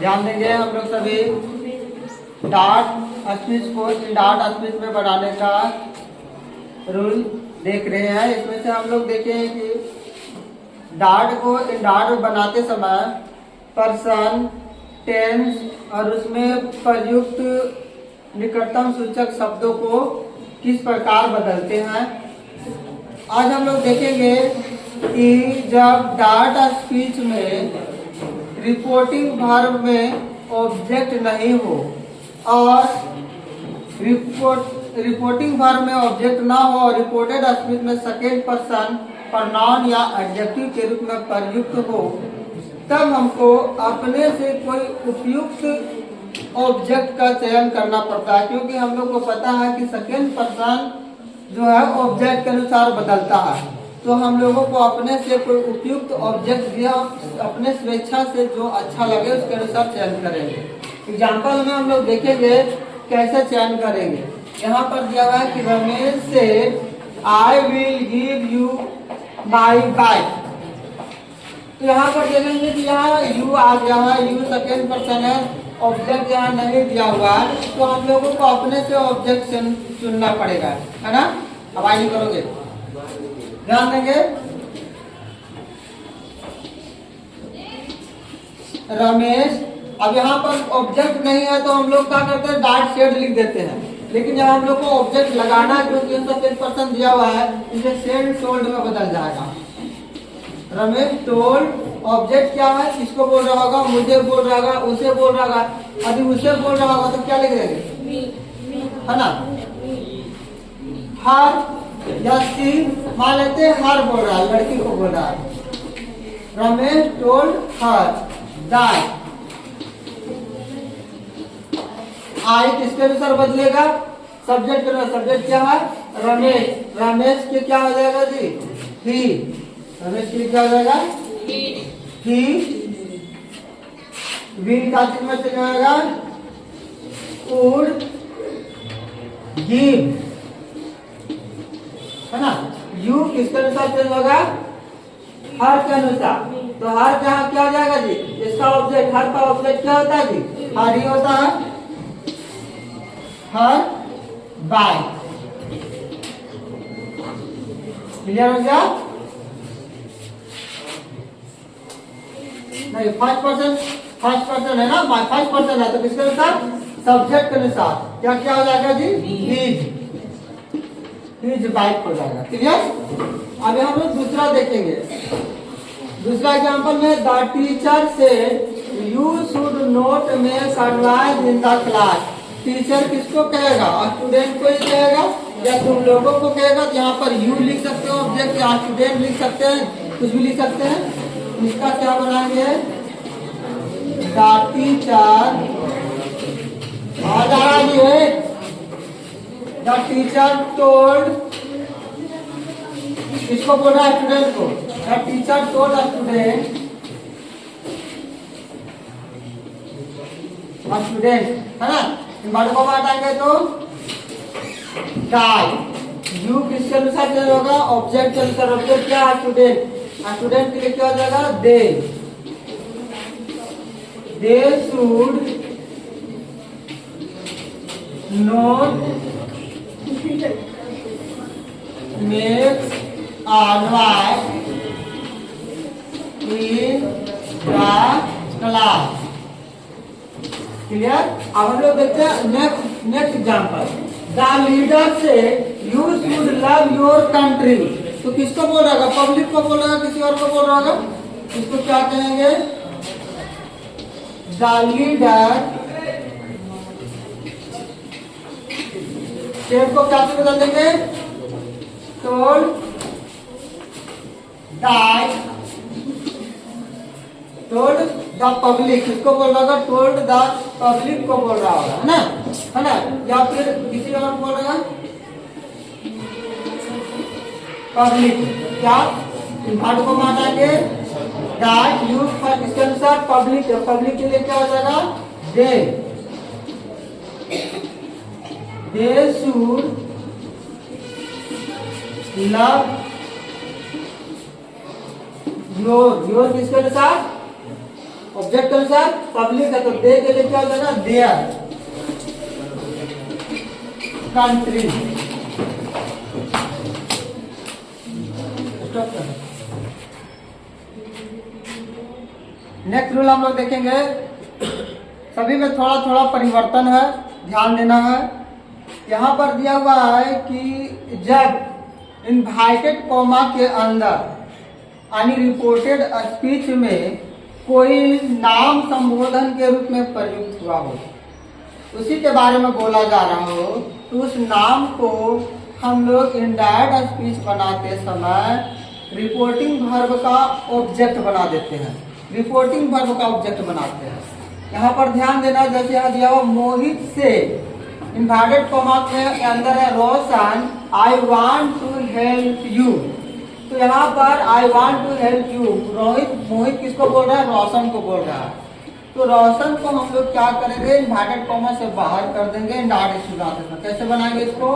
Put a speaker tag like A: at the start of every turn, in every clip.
A: ध्यान देंगे हम लोग सभी dot speech co dot speech में बढ़ाने का रूल देख रहे हैं। इसमें से हम लोग देखें कि डॉट को डॉट बनाते समय पर्सन, टेंस और उसमें प्रयुक्त निकटतम सूचक शब्दों को किस प्रकार बदलते हैं। आज हम लोग देखेंगे कि जब डॉट स्पीच में रिपोर्टिंग वर्ब में ऑब्जेक्ट नहीं हो और रिपोर्टिंग वर्ब में ऑब्जेक्ट ना हो और रिपोर्टेड स्पीच में सेकेंड पर्सन प्रोनाउन या एडजेक्टिव के रूप में प्रयुक्त हो, तब हमको अपने से कोई उपयुक्त ऑब्जेक्ट का चयन करना पड़ता है, क्योंकि हम लोग को पता है कि सेकेंड पर्सन जो है ऑब्जेक्ट के अनुसार बदलता है। तो हम लोगों को अपने से कोई उपयुक्त ऑब्जेक्ट दिया, अपने स्वेच्छा से जो अच्छा लगे उसके अनुसार चयन करेंगे। एग्जाम्पल में हम लोग देखेंगे कैसे चयन करेंगे। यहाँ पर दिया हुआ है कि रमेश से I will give you my bike. तो यहाँ पर देखेंगे कि यहाँ यू आ गया है, यू सेकेंड पर्सन है, ऑब्जेक्ट यहाँ नहीं दिया हुआ है, तो हम लोगों को अपने से ऑब्जेक्ट चुनना पड़ेगा, है ना। अब आई करोगे, ध्यान देंगे। रमेश, अब यहाँ पर ऑब्जेक्ट नहीं है तो हम लोग क्या करते हैं, डॉट शेड लिख देते हैं। लेकिन जब हम लोग को ऑब्जेक्ट लगाना है, क्योंकि सेकेंड पर्सन दिया हुआ है, इसे शेड टोल्ड में बदल जाएगा। रमेश टोल्ड, ऑब्जेक्ट क्या है, किसको बोल रहा होगा, मुझे बोल रहा होगा, उसे बोल रहा होगा। यदि उसे बोल रहा होगा तो क्या लिख देंगे, है ना। हर या सी, मान लेते हैं हर बोल रहा है, लड़की को बोल रहा है। Ramesh told her that. I किसके अनुसार बदलेगा, सब्जेक्ट के अनुसार। सब्जेक्ट क्या है, रमेश। रमेश के क्या हो जाएगा जी, ही। रमेश के क्या हो जाएगा, ही। विल का चिन्ह से क्या होगा, वुड गिव, है ना। यू किसके अनुसार चेंज होगा, हर के अनुसार। तो हर जहाँ क्या हो जाएगा जी, इसका ऑब्जेक्ट, हर का ऑब्जेक्ट क्या होता है जी, हर ही होता है। हर बाय, क्लियर हो गया। नहीं, फर्स्ट पर्सन है ना, फर्स्ट पर्सन है तो किसके अनुसार, सब्जेक्ट के अनुसार। क्या क्या हो जाएगा जी, हिज बाइक हो जाएगा, क्लियर। अभी हम लोग दूसरा देखेंगे। दूसरा एग्जांपल में द टीचर से you should note make advice in the class. Teacher किसको कहेगा, स्टूडेंट को ही कहेगा या तुम लोगों को कहेगा। तो यहाँ पर यू लिख सकते हो ऑब्जेक्ट, या स्टूडेंट लिख सकते हैं, कुछ भी लिख सकते हैं। इसका क्या बनाएंगे, द टीचर, आ जा रहा है, द टीचर टोल्ड, किसको बोल रहा है, स्टूडेंट को। The teacher told student, student, है ना। इन बातों को हटाएंगे तो डाई, यू किसके अनुसार चेंज होगा, ऑब्जेक्ट के अनुसार। ऑब्जेक्ट क्या है, स्टूडेंट। स्टूडेंट के लिए क्या हो जाएगा, they should note make advice in the class, clear. अब हम लोग देखते हैं नेक्स्ट एग्जांपल। द लीडर से you should love your country. तो किसको बोल रहा है, पब्लिक को बोल रहा है, किसी और को बोल रहा होगा। इसको क्या कहेंगे, द लीडर, शेर को क्या से बदल देंगे, टोल्ड द पब्लिक, किसको बोल रहा होगा, टोल्ड द पब्लिक को बोल रहा होगा, है ना। या फिर किसी और बोल रहा है, पब्लिक। क्या, इन भाग को हटाएंगे, दैट यूज फॉर, इसके अनुसार पब्लिक, पब्लिक के लिए क्या हो जाएगा, दे शुड लव योर किसके अनुसार, ऑब्जेक्ट के अनुसार पब्लिक है तो दे के लिए क्या हो जाएगा, देयर कंट्री। नेक्स्ट रूल हम लोग देखेंगे, सभी में थोड़ा थोड़ा परिवर्तन है, ध्यान देना है। यहाँ पर दिया हुआ है कि जब इनवाइटेड कॉमा के अंदर यानी रिपोर्टेड स्पीच में कोई नाम संबोधन के रूप में प्रयुक्त हुआ हो, उसी के बारे में बोला जा रहा हो, तो उस नाम को हम लोग इनडायरेक्ट स्पीच बनाते समय रिपोर्टिंग वर्ब का ऑब्जेक्ट बना देते हैं, रिपोर्टिंग वर्ब का ऑब्जेक्ट बनाते हैं। यहाँ पर ध्यान देना, जैसे यहाँ दिया हुआ मोहित से, इनवर्टेड कॉमा के अंदर है Roshan, I want to help you. तो यहाँ पर I want to help you, Mohit किसको बोल रहा है, रोशन को बोल रहा है। तो रोशन को हम लोग क्या करेंगे, इनवर्टेड कॉमा से बाहर कर देंगे, इनडायरेक्ट स्पीच। कैसे बनाएंगे इसको,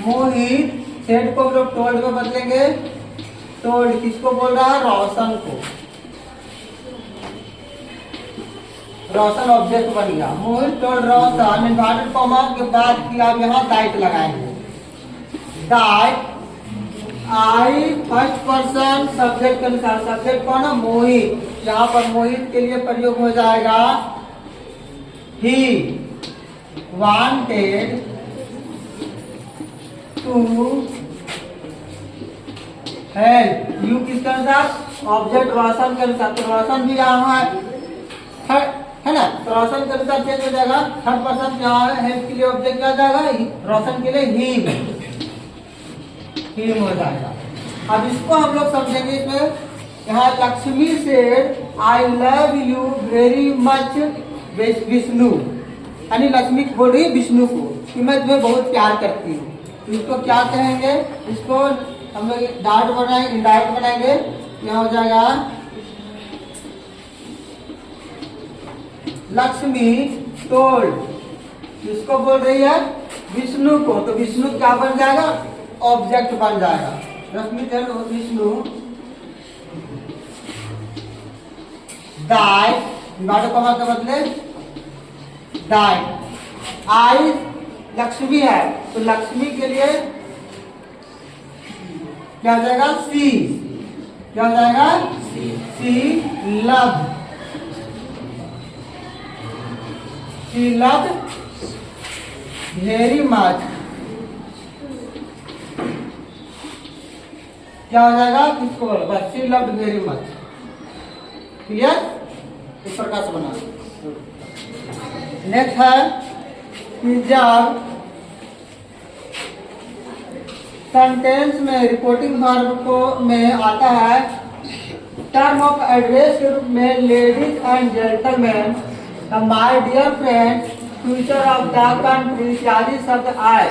A: मोहित सेड को लोग टोल्ड में बदलेंगे, टोल्ड किसको बोल रहा है, रोशन को, रोशन ऑब्जेक्ट बन गया। मोहित टोल्ड रोशन, इनवर्टेड कॉमा के बाद कि आप यहाँ दैट लगाएंगे, that I first person subject के अनुसार, सब्जेक्ट कौन है, मोहित। यहाँ पर मोहित के लिए प्रयोग हो जाएगा he wanted to help you, किसके अनुसार, ऑब्जेक्ट रोशन के अनुसार। तो रोशन भी यहाँ है ना, तो रोशन के अनुसार चेंज हो जाएगा, थर्ड पर्सन यहाँ है, हेल्प के लिए ऑब्जेक्ट क्या जाएगा, रोशन के लिए हिम हो जाएगा। अब इसको हम लोग समझेंगे, इसमें यहाँ लक्ष्मी से I love you very much Vishnu, यानी लक्ष्मी बोल रही विष्णु को कि मैं तुम्हें बहुत प्यार करती हूँ। तो इसको क्या कहेंगे, इसको हम लोग डायरेक्ट बनाएंगे, इनडायरेक्ट बनाएंगे। यहाँ हो जाएगा लक्ष्मी टोल्ड, किसको बोल रही है, विष्णु को, तो विष्णु क्या बन जाएगा, ऑब्जेक्ट बन जाएगा। Lakshmi told Vishnu that, comma के बदले दैट आई लक्ष्मी है, तो लक्ष्मी के लिए क्या हो जाएगा, सी, क्या हो जाएगा, she love, she love very much, क्या हो जाएगा, किसको बोलो, बस she love very much. Clear, इस प्रकार से बना। नेक्स्ट है कि जब सेंटेंस में रिपोर्टिंग वर्ब को में आता है टर्म ऑफ एड्रेस के रूप में ladies and gentleman, my dear friends, future of the country इत्यादि शब्द आए,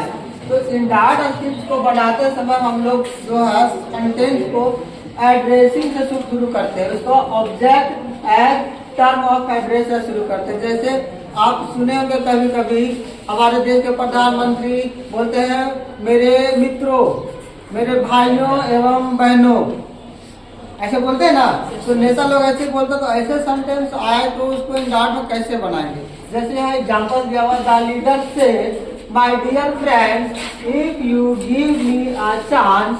A: तो इनडायरेक्ट स्पीच को बनाते समय हम लोग जो है सेंटेंस को एड्रेसिंग से शुरू करते हैं, उसको object as term of address से शुरू करते हैं। जैसे आप सुने होंगे कभी कभी हमारे देश के प्रधानमंत्री बोलते हैं मेरे मित्रों, मेरे भाइयों एवं बहनों, ऐसे बोलते हैं ना, तो नेता लोग ऐसे बोलते हैं। तो ऐसे सेंटेंस आए तो उसको इनडायरेक्ट में कैसे बनाएंगे, जैसे यहाँ एग्जाम्पल दिया हुआ, the leader say my dear friends, if you give me a chance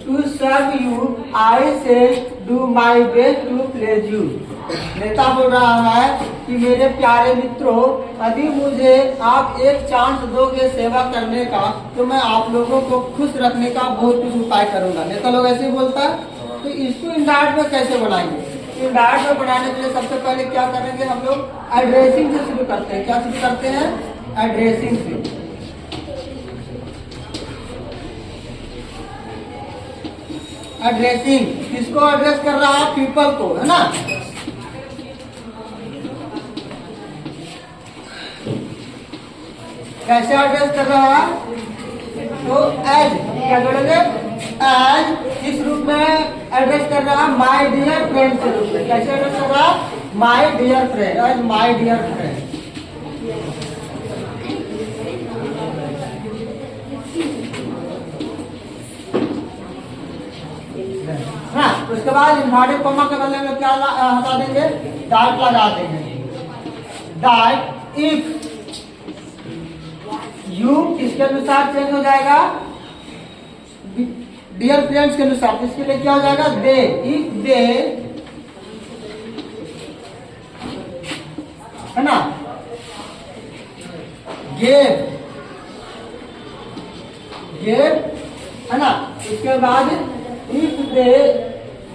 A: to serve you, I say do my best to please you. नेता बोल रहा है कि मेरे प्यारे मित्रों, यदि मुझे आप एक चांस दोगे सेवा करने का, तो मैं आप लोगों को खुश रखने का बहुत कुछ उपाय करूंगा। नेता लोग ऐसे ही बोलता है। तो इसको इनडायरेक्ट में कैसे बनाएंगे, इनडायरेक्ट में बनाने के लिए सबसे पहले क्या करेंगे, हम लोग एड्रेसिंग से शुरू करते हैं। क्या शुरू करते हैं, एड्रेसिंग से। एड्रेसिंग किसको एड्रेस कर रहा है, पीपल को, है ना। कैसे एड्रेस कर रहा है, तो एज, क्या जोड़ेंगे, एज, किस रूप में एड्रेस कर रहा है, माय डियर फ्रेंड के रूप में। कैसे एड्रेस कर रहा है, my dear friend, as my dear friend. हाँ, उसके बाद इन्वर्टेड कॉमा के बदले में क्या हटा देंगे, डॉट लगा देंगे। डॉट इफ यू किसके अनुसार चेंज हो जाएगा, डियर फ्रेंड्स के अनुसार। इसके लिए क्या हो जाएगा, दे, इफ दे, है ना, गेव, है ना। इसके बाद इफ दे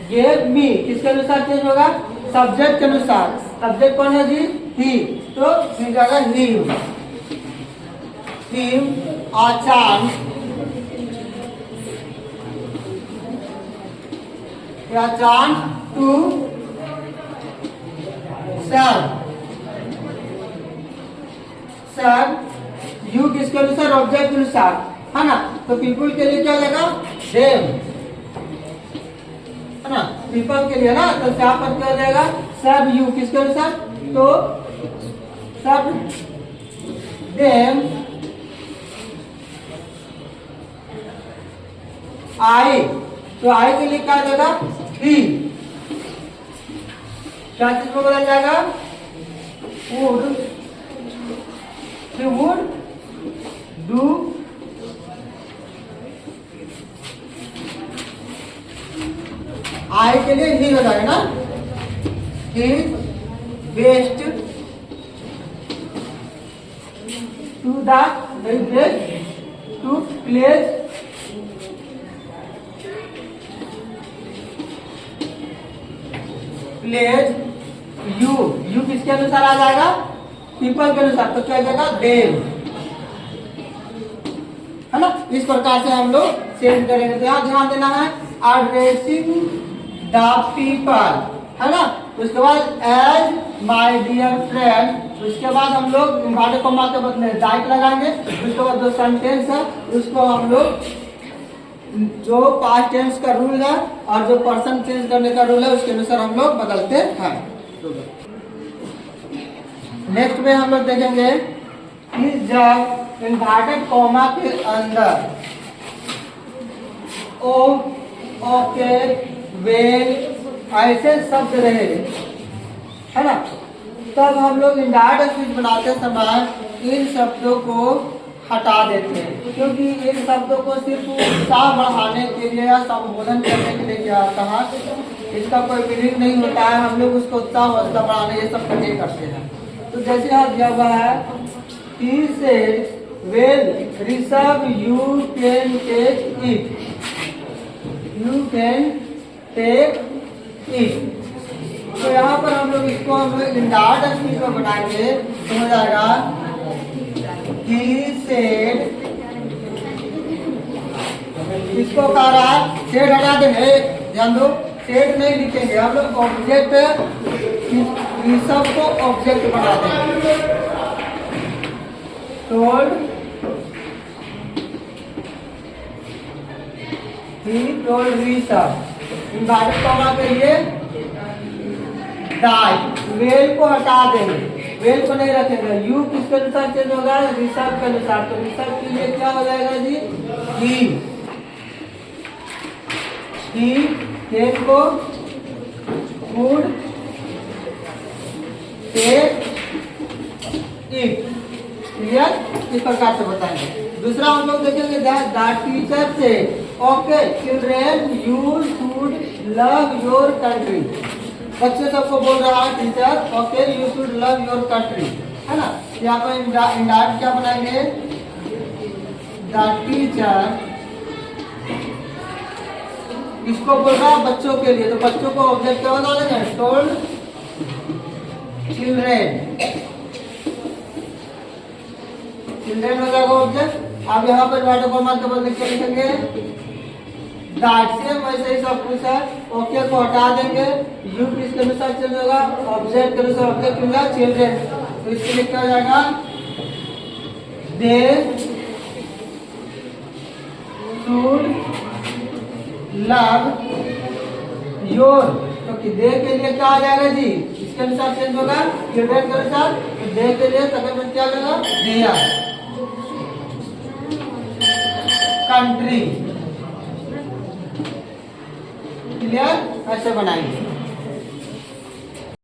A: गेव मी किसके अनुसार चेंज होगा, सब्जेक्ट के अनुसार। सब्जेक्ट कौन है जी, ही, तो मिल जाएगा him, a chance, to serve you किसके अनुसार, ऑब्जेक्ट के अनुसार, है ना। तो पीपल के लिए क्या हो जाएगा, them, है ना, पीपल के लिए ना। तो यहाँ पर क्या हो जाएगा, serve you किसके अनुसार, तो serve them आई, तो आई के लिए क्या जाएगा, ही, क्या चीज में बदल जाएगा, वुड, he would do आई के लिए ही हो जाएगा ना, his best to the best to place you किसके अनुसार आ जाएगा, पीपल के अनुसार। तो क्या जाएगा, देम, है ना। इस प्रकार से हम लोग चेंज करेंगे। तो यहाँ ध्यान देना है, एड्रेसिंग द पीपल, है ना। उसके बाद एज माय डियर फ्रेंड, उसके बाद हम लोग इन्वर्टेड कॉमा के बदले डाइट लगाएंगे। उसके बाद जो सेंटेंस है उसको हम लोग जो पास्ट टेंस का रूल है और जो पर्सन चेंज करने का रूल है उसके अनुसार हम लोग बदलते हैं। नेक्स्ट में हम लोग देखेंगे कि जब इन्वर्टेड कॉमा के अंदर ओ, ओके, वेल ऐसे शब्द रहे, है ना, तब हम लोग इनडायरेक्ट स्पीच बनाते समय इन शब्दों को हटा देते हैं, क्योंकि इन शब्दों को सिर्फ उत्साह बढ़ाने के लिए या संबोधन करने के लिए किया जाता है, इसका कोई मीनिंग नहीं होता है। हम लोग उसको उत्साह हौसला बढ़ाने ये सब नहीं करते हैं। तो जैसे यहाँ दिया हुआ है, he said, well, Rishabh, you can take it, you can take it। तो यहाँ पर हम लोग इसको हम लोग इनडायरेक्ट स्पीच में बनाएंगे तो हो जाएगा, he said, इसको कह रहा है सेड हटा देंगे, ध्यान दो, सेड नहीं लिखेंगे हम लोग, ऑब्जेक्ट ऋषभ को ऑब्जेक्ट बना देंगे। Told, he told Rishabh, inverted comma के लिए डाई, वेल को हटा देंगे, वेल को नहीं रखेंगे। यू किसके अनुसार चेंज होगा, ऋषभ के अनुसार। तो ऋषभ के लिए क्या हो जाएगा जी, ही टेक को वुड टेक इट। क्लियर, इस प्रकार से बताएंगे। दूसरा हम लोग देखेंगे द टीचर से, okay children you should love your country. बच्चे सबको बोल रहा है teacher, okay you should love your country, है ना। यहाँ पर इंडायरेक्ट क्या बनाएंगे, द टीचर, इसको बोल रहा है बच्चों के लिए, तो बच्चों को ऑब्जेक्ट क्या बना देंगे, टोल्ड चिल्ड्रेन, चिल्ड्रेन हो जाएगा ऑब्जेक्ट। अब यहाँ पर इन्वर्टेड कॉमा के बदले क्या लिखेंगे, दैट, सेम वैसे ही सब कुछ है। ओके को हटा देंगे, यू किसके अनुसार चेंज होगा, ऑब्जेक्ट के अनुसार, ऑब्जेक्ट मिला चिल्ड्रेन। तो इसके लिए क्या हो जाएगा, दे शुड लव योर, क्योंकि दे के लिए क्या आ जाएगा जी, इसके अनुसार चेंज होगा, चिल्ड्रेन के अनुसार। तो दे के लिए सेकंड में क्या होगा, देयर कंट्री, क्लियर? ऐसे बनाएंगे।